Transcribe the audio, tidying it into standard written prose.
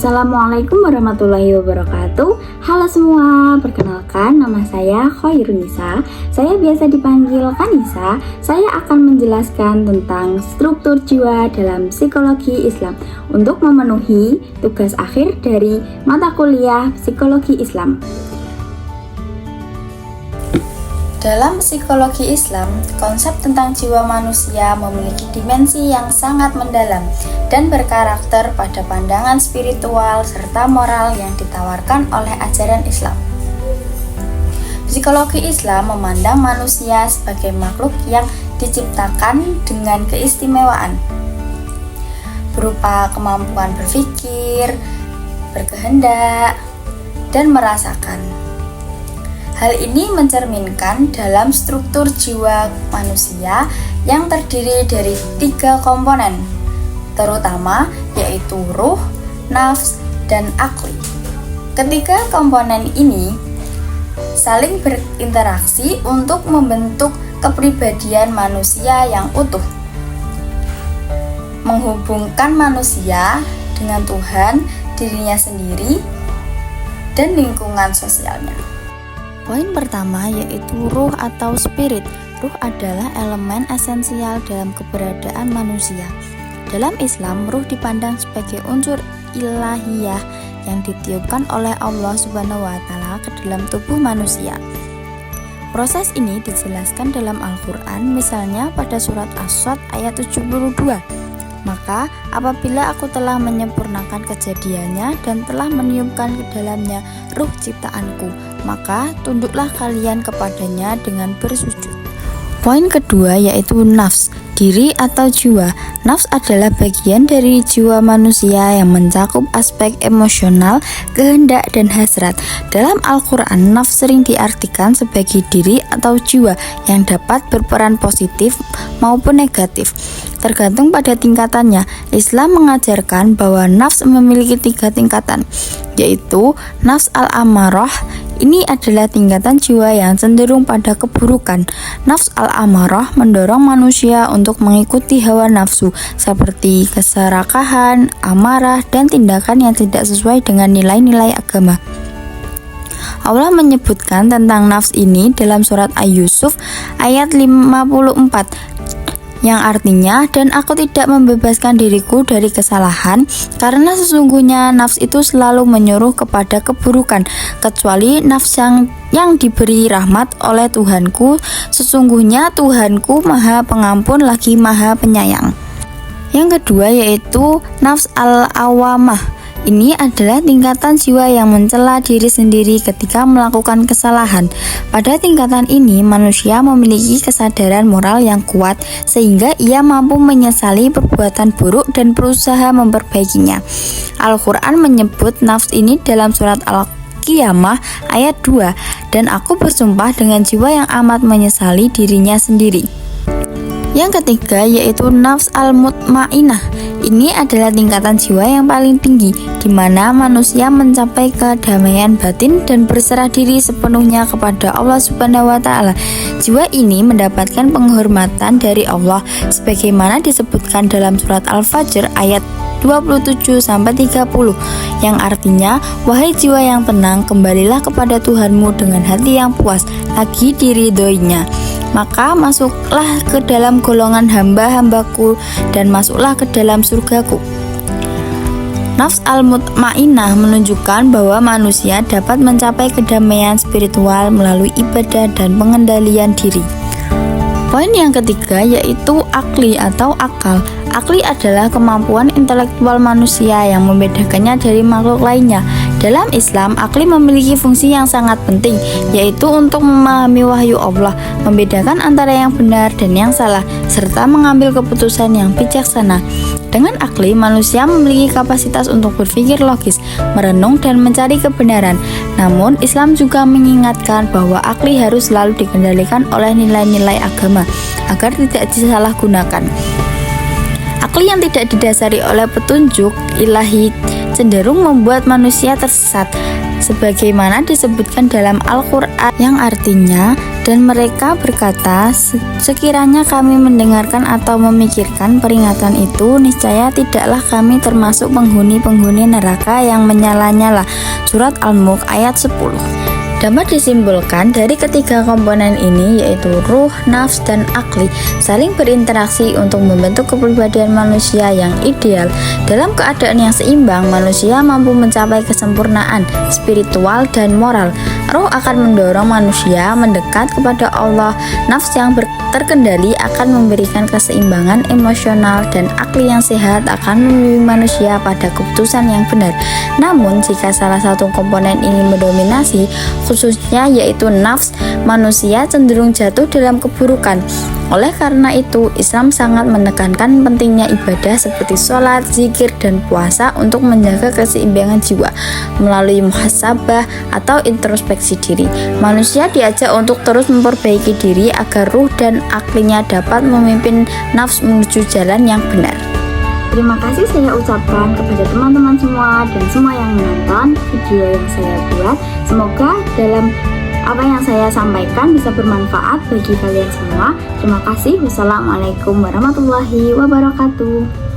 Assalamualaikum warahmatullahi wabarakatuh. Halo semua, perkenalkan nama saya Khoirunisa. Saya biasa dipanggil Kanisa. Saya akan menjelaskan tentang struktur jiwa dalam psikologi Islam untuk memenuhi tugas akhir dari mata kuliah psikologi Islam. Dalam psikologi Islam, konsep tentang jiwa manusia memiliki dimensi yang sangat mendalam dan berkarakter pada pandangan spiritual serta moral yang ditawarkan oleh ajaran Islam. Psikologi Islam memandang manusia sebagai makhluk yang diciptakan dengan keistimewaan, berupa kemampuan berpikir, berkehendak, dan merasakan. Hal ini mencerminkan dalam struktur jiwa manusia yang terdiri dari 3 komponen, terutama yaitu ruh, nafs, dan akli. Ketiga komponen ini saling berinteraksi untuk membentuk kepribadian manusia yang utuh, menghubungkan manusia dengan Tuhan, dirinya sendiri, dan lingkungan sosialnya. Poin pertama yaitu ruh atau spirit. Ruh adalah elemen esensial dalam keberadaan manusia. Dalam Islam, ruh dipandang sebagai unsur ilahiyah yang ditiupkan oleh Allah Subhanahu wa Ta'ala ke dalam tubuh manusia. Proses ini dijelaskan dalam Al-Quran, misalnya pada surat As-Sad ayat 72. Maka apabila aku telah menyempurnakan kejadiannya dan telah meniupkan ke dalamnya ruh ciptaanku, maka tunduklah kalian kepadanya dengan bersujud. Poin kedua yaitu nafs, diri atau jiwa. Nafs adalah bagian dari jiwa manusia yang mencakup aspek emosional, kehendak, dan hasrat. Dalam Al-Quran, nafs sering diartikan sebagai diri atau jiwa yang dapat berperan positif maupun negatif, tergantung pada tingkatannya. Islam mengajarkan bahwa nafs memiliki 3 tingkatan, yaitu nafs al-amarah. Ini adalah tingkatan jiwa yang cenderung pada keburukan. Nafs al-amarah mendorong manusia untuk mengikuti hawa nafsu seperti keserakahan, amarah, dan tindakan yang tidak sesuai dengan nilai-nilai agama. Allah menyebutkan tentang nafs ini dalam surat Yusuf ayat 54, yang artinya, dan aku tidak membebaskan diriku dari kesalahan, karena sesungguhnya nafs itu selalu menyuruh kepada keburukan, kecuali nafs yang diberi rahmat oleh Tuhanku. Sesungguhnya Tuhanku Maha Pengampun lagi Maha Penyayang. Yang kedua yaitu nafs al-awamah. Ini adalah tingkatan jiwa yang mencela diri sendiri ketika melakukan kesalahan. Pada tingkatan ini, manusia memiliki kesadaran moral yang kuat sehingga ia mampu menyesali perbuatan buruk dan berusaha memperbaikinya. Al-Quran menyebut nafs ini dalam surat Al-Qiyamah ayat 2, dan aku bersumpah dengan jiwa yang amat menyesali dirinya sendiri. Yang ketiga yaitu nafs al-mutmainah. Ini adalah tingkatan jiwa yang paling tinggi, di mana manusia mencapai kedamaian batin dan berserah diri sepenuhnya kepada Allah Subhanahu wa Ta'ala. Jiwa ini mendapatkan penghormatan dari Allah sebagaimana disebutkan dalam surat Al-Fajr ayat 27-30, yang artinya, wahai jiwa yang tenang, kembalilah kepada Tuhanmu dengan hati yang puas, lagi diridhoinya. Maka masuklah ke dalam golongan hamba-hambaku dan masuklah ke dalam surgaku. Nafs al-mutmainah menunjukkan bahwa manusia dapat mencapai kedamaian spiritual melalui ibadah dan pengendalian diri. Poin yang ketiga yaitu akli atau akal. Akli adalah kemampuan intelektual manusia yang membedakannya dari makhluk lainnya. Dalam Islam, akli memiliki fungsi yang sangat penting, yaitu untuk memahami wahyu Allah, membedakan antara yang benar dan yang salah, serta mengambil keputusan yang bijaksana. Dengan akli, manusia memiliki kapasitas untuk berpikir logis, merenung, dan mencari kebenaran. Namun, Islam juga mengingatkan bahwa akli harus selalu dikendalikan oleh nilai-nilai agama, agar tidak disalahgunakan. Akli yang tidak didasari oleh petunjuk ilahi cenderung membuat manusia tersesat, sebagaimana disebutkan dalam Al-Quran, yang artinya Dan mereka berkata, sekiranya kami mendengarkan atau memikirkan peringatan itu, niscaya tidaklah kami termasuk penghuni-penghuni neraka yang menyala-nyala. Surat Al-Mulk ayat 10. Dapat disimpulkan dari ketiga komponen ini, yaitu ruh, nafs, dan akli, saling berinteraksi untuk membentuk kepribadian manusia yang ideal. Dalam keadaan yang seimbang, manusia mampu mencapai kesempurnaan spiritual dan moral. Ruh akan mendorong manusia mendekat kepada Allah. Nafs yang terkendali akan memberikan keseimbangan emosional, dan akli yang sehat akan membimbing manusia pada keputusan yang benar. Namun, jika salah satu komponen ini mendominasi, khususnya yaitu nafs, manusia cenderung jatuh dalam keburukan. Oleh karena itu, Islam sangat menekankan pentingnya ibadah seperti sholat, zikir, dan puasa untuk menjaga keseimbangan jiwa. Melalui muhasabah atau introspeksi diri, manusia diajak untuk terus memperbaiki diri agar ruh dan aklinya dapat memimpin nafs menuju jalan yang benar. Terima kasih saya ucapkan kepada teman-teman semua dan semua yang menonton video yang saya buat. Semoga dalam apa yang saya sampaikan bisa bermanfaat bagi kalian semua. Terima kasih. Wassalamualaikum warahmatullahi wabarakatuh.